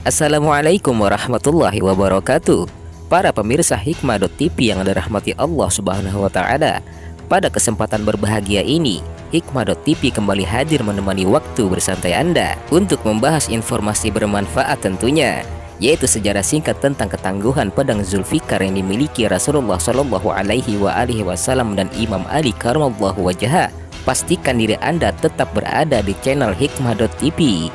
Assalamualaikum warahmatullahi wabarakatuh. Para pemirsa Hikmah.tv yang dirahmati Allah Subhanahu wa Ta'ala, pada kesempatan berbahagia ini, Hikmah.tv kembali hadir menemani waktu bersantai Anda untuk membahas informasi bermanfaat tentunya, yaitu sejarah singkat tentang ketangguhan pedang Zulfikar yang dimiliki Rasulullah Shallallahu Alaihi Wasallam dan Imam Ali Karamallahu wajhah. Pastikan diri Anda tetap berada di channel Hikmah.tv.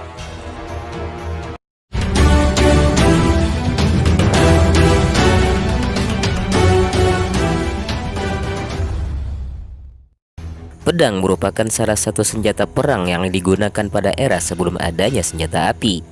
Pedang merupakan salah satu senjata perang yang digunakan pada era sebelum adanya senjata api.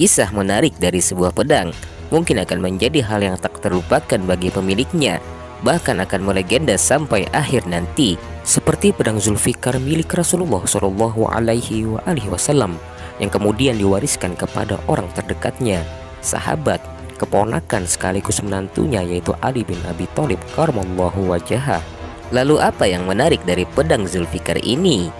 Kisah menarik dari sebuah pedang mungkin akan menjadi hal yang tak terlupakan bagi pemiliknya, bahkan akan melegenda sampai akhir nanti. Seperti pedang Zulfikar milik Rasulullah Shallallahu Alaihi Wasallam yang kemudian diwariskan kepada orang terdekatnya, sahabat, keponakan sekaligus menantunya, yaitu Ali bin Abi Thalib Karamallahu wajhah. Lalu apa yang menarik dari pedang Zulfikar ini?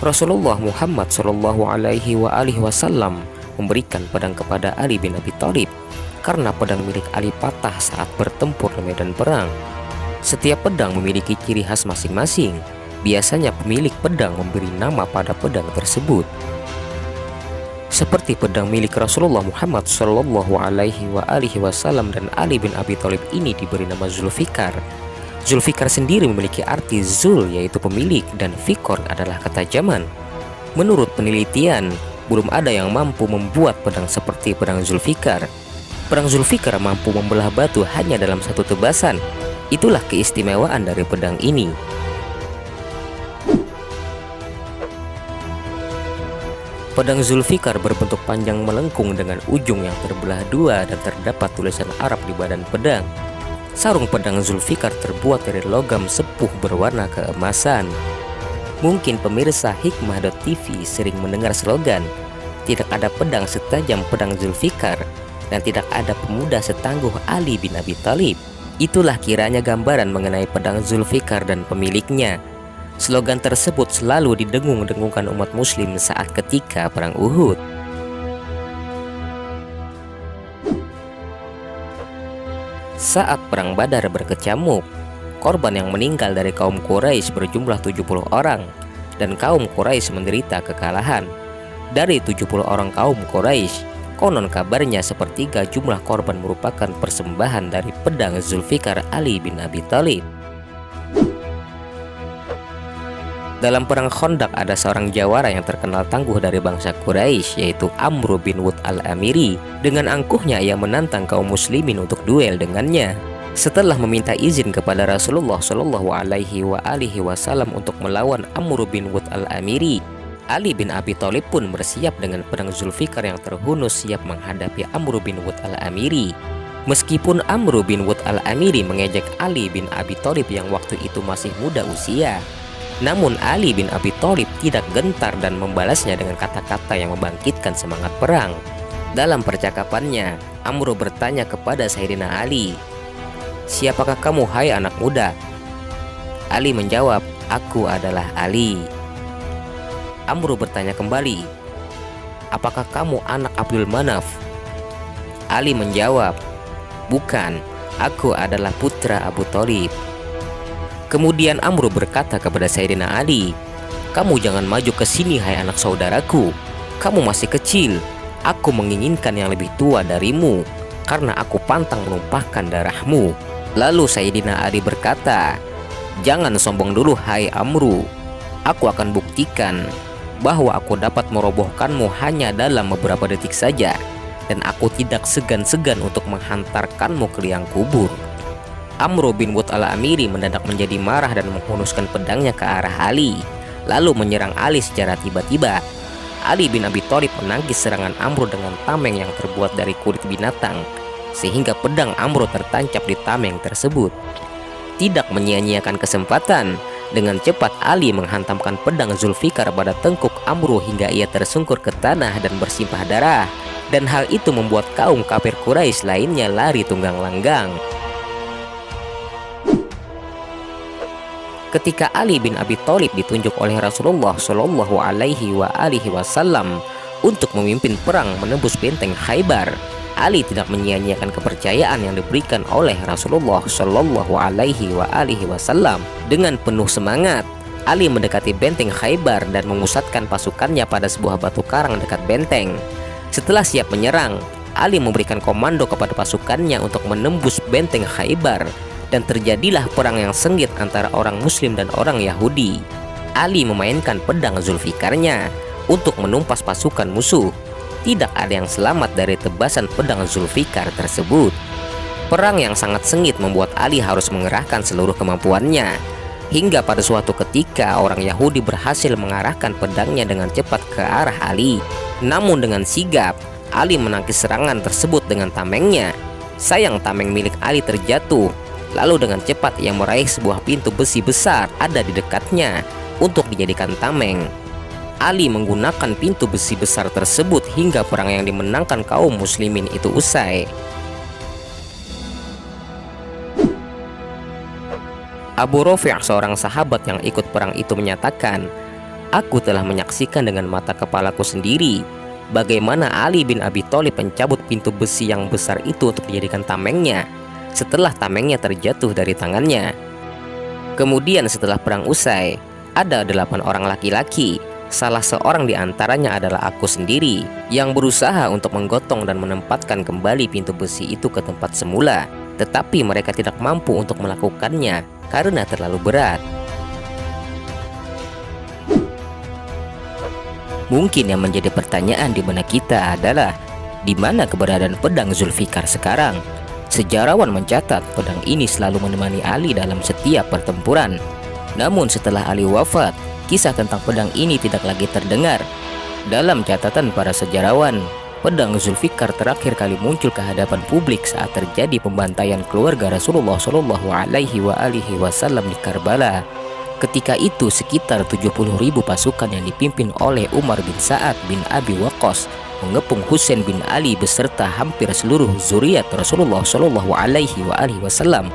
Rasulullah Muhammad Shallallahu Alaihi Wasallam memberikan pedang kepada Ali bin Abi Thalib karena pedang milik Ali patah saat bertempur di medan perang. Setiap pedang memiliki ciri khas masing-masing. Biasanya pemilik pedang memberi nama pada pedang tersebut. Seperti pedang milik Rasulullah Muhammad Shallallahu Alaihi Wasallam dan Ali bin Abi Thalib ini diberi nama Zulfikar. Zulfikar sendiri memiliki arti Zul, yaitu pemilik, dan Fikor adalah ketajaman. Menurut penelitian, belum ada yang mampu membuat pedang seperti pedang Zulfikar. Pedang Zulfikar mampu membelah batu hanya dalam satu tebasan. Itulah keistimewaan dari pedang ini. Pedang Zulfikar berbentuk panjang melengkung dengan ujung yang terbelah dua dan terdapat tulisan Arab di badan pedang. Sarung pedang Zulfikar terbuat dari logam sepuh berwarna keemasan. Mungkin pemirsa Hikmah.tv sering mendengar slogan, "Tidak ada pedang setajam pedang Zulfikar dan tidak ada pemuda setangguh Ali bin Abi Thalib." Itulah kiranya gambaran mengenai pedang Zulfikar dan pemiliknya. Slogan tersebut selalu didengung-dengungkan umat muslim saat ketika perang Uhud. Saat perang Badar berkecamuk, korban yang meninggal dari kaum Quraisy berjumlah 70 orang dan kaum Quraisy menderita kekalahan. Dari 70 orang kaum Quraisy, konon kabarnya sepertiga jumlah korban merupakan persembahan dari pedang Zulfikar Ali bin Abi Thalib. Dalam perang Khandaq ada seorang jawara yang terkenal tangguh dari bangsa Quraisy, yaitu Amr bin Wud al-Amiri. Dengan angkuhnya ia menantang kaum muslimin untuk duel dengannya. Setelah meminta izin kepada Rasulullah Shallallahu Alaihi Wasallam untuk melawan Amr bin Wud al-Amiri, Ali bin Abi Thalib pun bersiap dengan pedang Zulfikar yang terhunus siap menghadapi Amr bin Wud al-Amiri. Meskipun Amr bin Wud al-Amiri mengejek Ali bin Abi Thalib yang waktu itu masih muda usia, namun Ali bin Abi Thalib tidak gentar dan membalasnya dengan kata-kata yang membangkitkan semangat perang. Dalam percakapannya, Amr bertanya kepada Sayyidina Ali, "Siapakah kamu, hai anak muda?" Ali menjawab, "Aku adalah Ali." Amr bertanya kembali, "Apakah kamu anak Abdul Manaf?" Ali menjawab, "Bukan, aku adalah putra Abu Thalib." Kemudian Amr berkata kepada Sayyidina Ali, "Kamu jangan maju ke sini, hai anak saudaraku. Kamu masih kecil. Aku menginginkan yang lebih tua darimu, karena aku pantang menumpahkan darahmu." Lalu Sayyidina Ali berkata, "Jangan sombong dulu, hai Amr. Aku akan buktikan bahwa aku dapat merobohkanmu hanya dalam beberapa detik saja, dan aku tidak segan-segan untuk menghantarkanmu ke liang kubur." Amr bin Wud al-Amiri mendadak menjadi marah dan menghunuskan pedangnya ke arah Ali, lalu menyerang Ali secara tiba-tiba. Ali bin Abi Thalib menangkis serangan Amr dengan tameng yang terbuat dari kulit binatang, sehingga pedang Amr tertancap di tameng tersebut. Tidak menyia-nyiakan kesempatan, dengan cepat Ali menghantamkan pedang Zulfikar pada tengkuk Amr hingga ia tersungkur ke tanah dan bersimpah darah, dan hal itu membuat kaum kafir Quraisy lainnya lari tunggang langgang. Ketika Ali bin Abi Thalib ditunjuk oleh Rasulullah Shallallahu Alaihi Wasallam untuk memimpin perang menembus benteng Khaybar, Ali tidak menyia-nyiakan kepercayaan yang diberikan oleh Rasulullah Shallallahu Alaihi Wasallam. Dengan penuh semangat, Ali mendekati benteng Khaybar dan memusatkan pasukannya pada sebuah batu karang dekat benteng. Setelah siap menyerang, Ali memberikan komando kepada pasukannya untuk menembus benteng Khaybar, dan terjadilah perang yang sengit antara orang Muslim dan orang Yahudi. Ali memainkan pedang Zulfikarnya untuk menumpas pasukan musuh. Tidak ada yang selamat dari tebasan pedang Zulfikar tersebut. Perang yang sangat sengit membuat Ali harus mengerahkan seluruh kemampuannya. Hingga pada suatu ketika orang Yahudi berhasil mengarahkan pedangnya dengan cepat ke arah Ali. Namun dengan sigap, Ali menangkis serangan tersebut dengan tamengnya. Sayang tameng milik Ali terjatuh. Lalu dengan cepat ia meraih sebuah pintu besi besar ada di dekatnya untuk dijadikan tameng. Ali menggunakan pintu besi besar tersebut hingga perang yang dimenangkan kaum muslimin itu usai. Abu Rafi', seorang sahabat yang ikut perang itu, menyatakan, "Aku telah menyaksikan dengan mata kepalaku sendiri bagaimana Ali bin Abi Thalib mencabut pintu besi yang besar itu untuk dijadikan tamengnya setelah tamengnya terjatuh dari tangannya." Kemudian setelah perang usai, ada 8 orang laki-laki, salah seorang di antaranya adalah aku sendiri, yang berusaha untuk menggotong dan menempatkan kembali pintu besi itu ke tempat semula. Tetapi mereka tidak mampu untuk melakukannya karena terlalu berat. Mungkin yang menjadi pertanyaan di benak kita adalah, di mana keberadaan pedang Zulfikar sekarang? Sejarawan mencatat pedang ini selalu menemani Ali dalam setiap pertempuran. Namun setelah Ali wafat, kisah tentang pedang ini tidak lagi terdengar. Dalam catatan para sejarawan, pedang Zulfikar terakhir kali muncul ke hadapan publik saat terjadi pembantaian keluarga Rasulullah Shallallahu Alaihi Wasallam di Karbala. Ketika itu sekitar 70.000 pasukan yang dipimpin oleh Umar bin Sa'ad bin Abi Waqqas mengepung Husain bin Ali beserta hampir seluruh zuriat Rasulullah Shallallahu Alaihi Wasallam.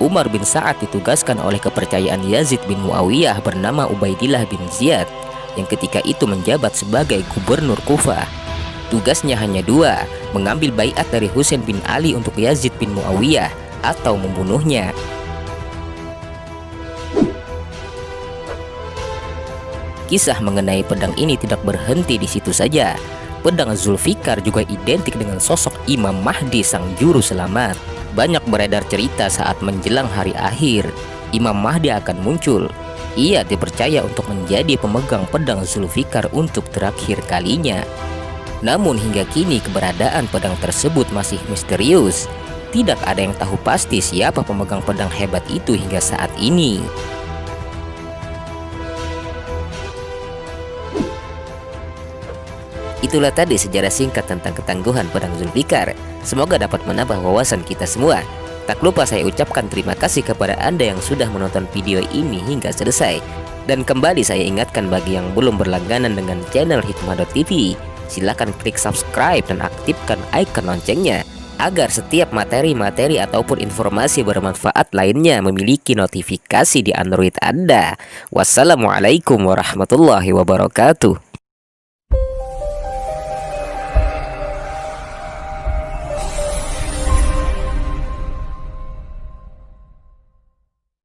Umar bin Sa'ad ditugaskan oleh kepercayaan Yazid bin Muawiyah bernama Ubaidillah bin Ziyad yang ketika itu menjabat sebagai gubernur Kufah. Tugasnya hanya 2, mengambil baiat dari Husain bin Ali untuk Yazid bin Muawiyah atau membunuhnya. Kisah mengenai pedang ini tidak berhenti di situ saja. Pedang Zulfikar juga identik dengan sosok Imam Mahdi, sang juru selamat. Banyak beredar cerita saat menjelang hari akhir, Imam Mahdi akan muncul. Ia dipercaya untuk menjadi pemegang pedang Zulfikar untuk terakhir kalinya. Namun hingga kini keberadaan pedang tersebut masih misterius. Tidak ada yang tahu pasti siapa pemegang pedang hebat itu hingga saat ini. Itulah tadi sejarah singkat tentang ketangguhan pedang Zulfikar. Semoga dapat menambah wawasan kita semua. Tak lupa saya ucapkan terima kasih kepada Anda yang sudah menonton video ini hingga selesai. Dan kembali saya ingatkan bagi yang belum berlangganan dengan channel Hikmah.tv, silakan klik subscribe dan aktifkan icon loncengnya agar setiap materi-materi ataupun informasi bermanfaat lainnya memiliki notifikasi di Android Anda. Wassalamualaikum warahmatullahi wabarakatuh.